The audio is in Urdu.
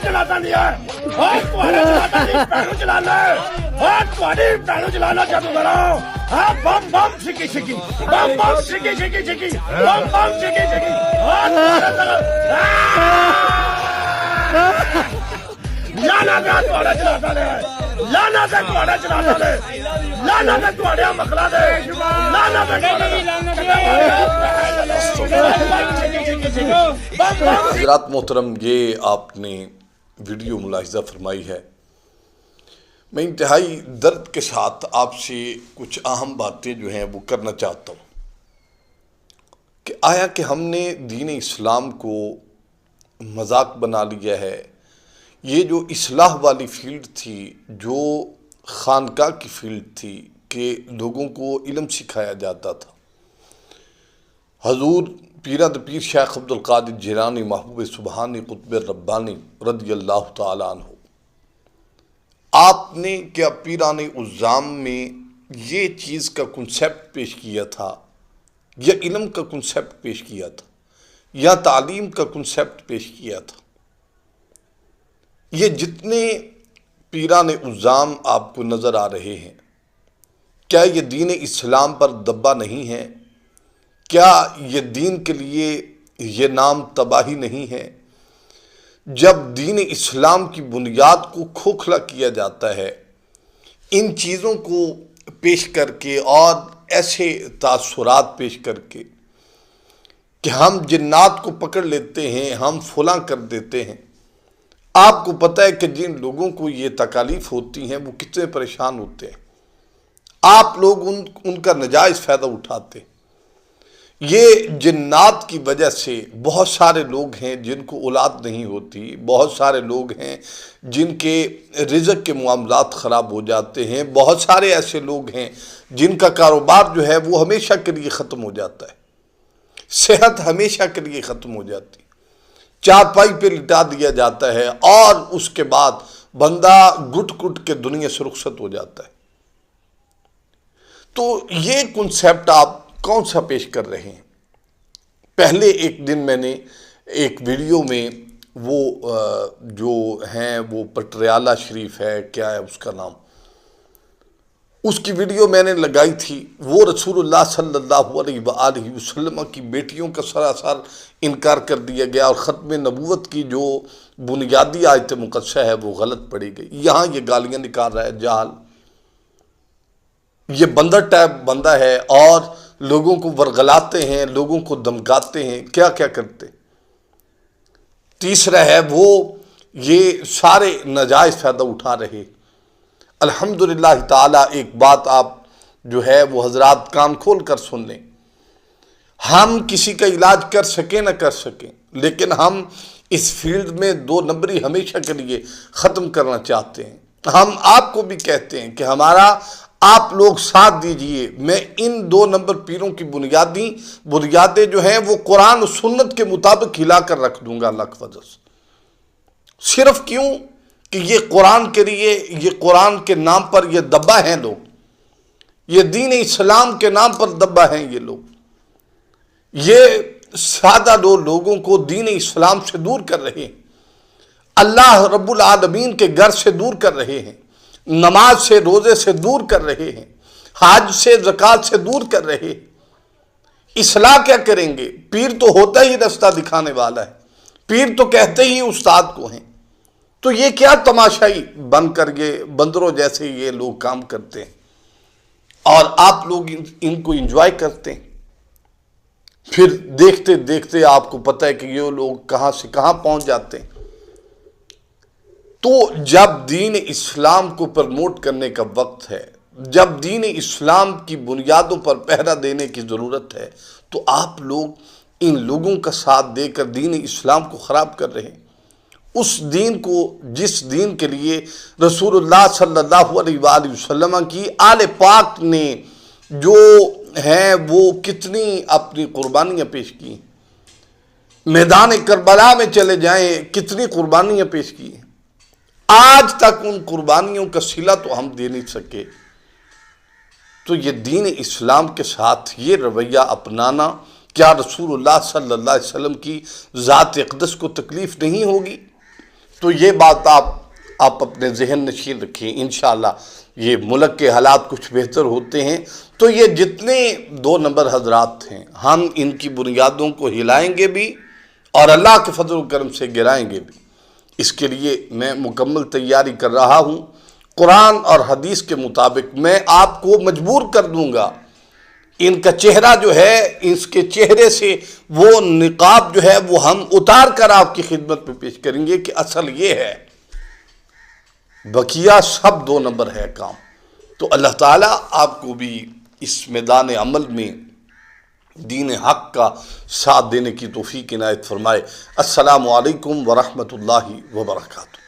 چلاتا نہیں ہے چلانا ہے پہلو چلانا چاہتا کراؤ بم بم سکی سکی بم بم سکی سکی سکی بم بم سکی سکی لانا پہ تھوڑا چلاتا ہے لانا پہ تھوڑا چلاتا ہے لانا پہ تھوڑے مکلا دے لانا پہ حضرات محترم، یہ آپ نے ویڈیو ملاحظہ فرمائی ہے۔ میں انتہائی درد کے ساتھ آپ سے کچھ اہم باتیں جو ہیں وہ کرنا چاہتا ہوں کہ آیا کہ ہم نے دین اسلام کو مذاق بنا لیا ہے؟ یہ جو اصلاح والی فیلڈ تھی، جو خانقاہ کی فیلڈ تھی کہ لوگوں کو علم سکھایا جاتا تھا، حضور پیرہ پیر شیخ عبدالقادر جیلانی محبوب سبحانی قطب ربانی رضی اللہ تعالیٰ عنہ، آپ نے کیا پیران عظام میں یہ چیز کا کنسیپٹ پیش کیا تھا، یا علم کا کنسیپٹ پیش کیا تھا، یا تعلیم کا کنسیپٹ پیش کیا تھا؟ یہ جتنے پیران عظام آپ کو نظر آ رہے ہیں، کیا یہ دین اسلام پر دبا نہیں ہے؟ کیا یہ دین کے لیے یہ نام تباہی نہیں ہے؟ جب دین اسلام کی بنیاد کو کھوکھلا کیا جاتا ہے ان چیزوں کو پیش کر کے اور ایسے تاثرات پیش کر کے کہ ہم جنات کو پکڑ لیتے ہیں، ہم فلاں کر دیتے ہیں، آپ کو پتہ ہے کہ جن لوگوں کو یہ تکالیف ہوتی ہیں وہ کتنے پریشان ہوتے ہیں، آپ لوگ ان کا نجائز فائدہ اٹھاتے ہیں۔ یہ جنات کی وجہ سے بہت سارے لوگ ہیں جن کو اولاد نہیں ہوتی، بہت سارے لوگ ہیں جن کے رزق کے معاملات خراب ہو جاتے ہیں، بہت سارے ایسے لوگ ہیں جن کا کاروبار جو ہے وہ ہمیشہ کے لیے ختم ہو جاتا ہے، صحت ہمیشہ کے لیے ختم ہو جاتی ہے، چارپائی پہ لٹا دیا جاتا ہے اور اس کے بعد بندہ گٹ گٹ کے دنیا سے رخصت ہو جاتا ہے۔ تو یہ کنسیپٹ آپ کون سا پیش کر رہے ہیں؟ پہلے ایک دن میں نے ایک ویڈیو میں وہ جو ہیں وہ پٹریالہ شریف ہے، کیا ہے اس کا نام، اس کی ویڈیو میں نے لگائی تھی، وہ رسول اللہ صلی اللہ علیہ وآلہ وسلم کی بیٹیوں کا سراسر انکار کر دیا گیا اور ختم نبوت کی جو بنیادی آیت مقدسہ ہے وہ غلط پڑھی گئی۔ یہاں یہ گالیاں نکال رہا ہے جاہل، یہ بندر ٹائپ بندہ ہے اور لوگوں کو ورغلاتے ہیں، لوگوں کو دمکاتے ہیں، کیا کیا کرتے۔ تیسرا ہے وہ یہ سارے نجائز فائدہ اٹھا رہے۔ الحمدللہ تعالیٰ ایک بات آپ جو ہے وہ حضرات کان کھول کر سن لیں، ہم کسی کا علاج کر سکیں نہ کر سکیں، لیکن ہم اس فیلڈ میں 2 نمبری ہمیشہ کے لیے ختم کرنا چاہتے ہیں۔ ہم آپ کو بھی کہتے ہیں کہ ہمارا آپ لوگ ساتھ دیجئے، میں ان 2 نمبر پیروں کی بنیادیں جو ہیں وہ قرآن و سنت کے مطابق ہلا کر رکھ دوں گا اللہ کی وجہ سے۔ صرف کیوں کہ یہ قرآن کے لیے، یہ قرآن کے نام پر یہ دبا ہیں لوگ، یہ دین اسلام کے نام پر دبا ہیں یہ لوگ، یہ سادہ لوگوں کو دین اسلام سے دور کر رہے ہیں، اللہ رب العالمین کے گھر سے دور کر رہے ہیں، نماز سے روزے سے دور کر رہے ہیں، حج سے زکوٰۃ سے دور کر رہے ہیں۔ اصلاح کیا کریں گے؟ پیر تو ہوتا ہی رستہ دکھانے والا ہے، پیر تو کہتے ہی استاد کو ہیں، تو یہ کیا تماشائی بن کر یہ بندروں جیسے یہ لوگ کام کرتے ہیں اور آپ لوگ ان کو انجوائے کرتے ہیں، پھر دیکھتے دیکھتے آپ کو پتہ ہے کہ یہ لوگ کہاں سے کہاں پہنچ جاتے ہیں۔ تو جب دین اسلام کو پرموٹ کرنے کا وقت ہے، جب دین اسلام کی بنیادوں پر پہرا دینے کی ضرورت ہے، تو آپ لوگ ان لوگوں کا ساتھ دے کر دین اسلام کو خراب کر رہے ہیں۔ اس دین کو، جس دین کے لیے رسول اللہ صلی اللہ علیہ وآلہ وسلم کی آل پاک نے جو ہیں وہ کتنی اپنی قربانیاں پیش کی ہیں، میدان کربلا میں چلے جائیں کتنی قربانیاں پیش کی ہیں، آج تک ان قربانیوں کا صلہ تو ہم دے نہیں سکے۔ تو یہ دین اسلام کے ساتھ یہ رویہ اپنانا کیا رسول اللہ صلی اللہ علیہ وسلم کی ذات اقدس کو تکلیف نہیں ہوگی؟ تو یہ بات آپ اپنے ذہن نشین رکھیں. انشاءاللہ یہ ملک کے حالات کچھ بہتر ہوتے ہیں تو یہ جتنے 2 نمبر حضرات ہیں ہم ان کی بنیادوں کو ہلائیں گے بھی اور اللہ کے فضل و کرم سے گرائیں گے بھی. اس کے لیے میں مکمل تیاری کر رہا ہوں. قرآن اور حدیث کے مطابق میں آپ کو مجبور کر دوں گا. ان کا چہرہ جو ہے، اس کے چہرے سے وہ نقاب جو ہے وہ ہم اتار کر آپ کی خدمت میں پیش کریں گے کہ اصل یہ ہے. بقیہ سب 2 نمبر ہے کام. تو اللہ تعالیٰ آپ کو بھی اس میدان عمل میں دین حق کا ساتھ دینے کی توفیق عنایت فرمائے. السلام علیکم ورحمۃ اللہ وبرکاتہ.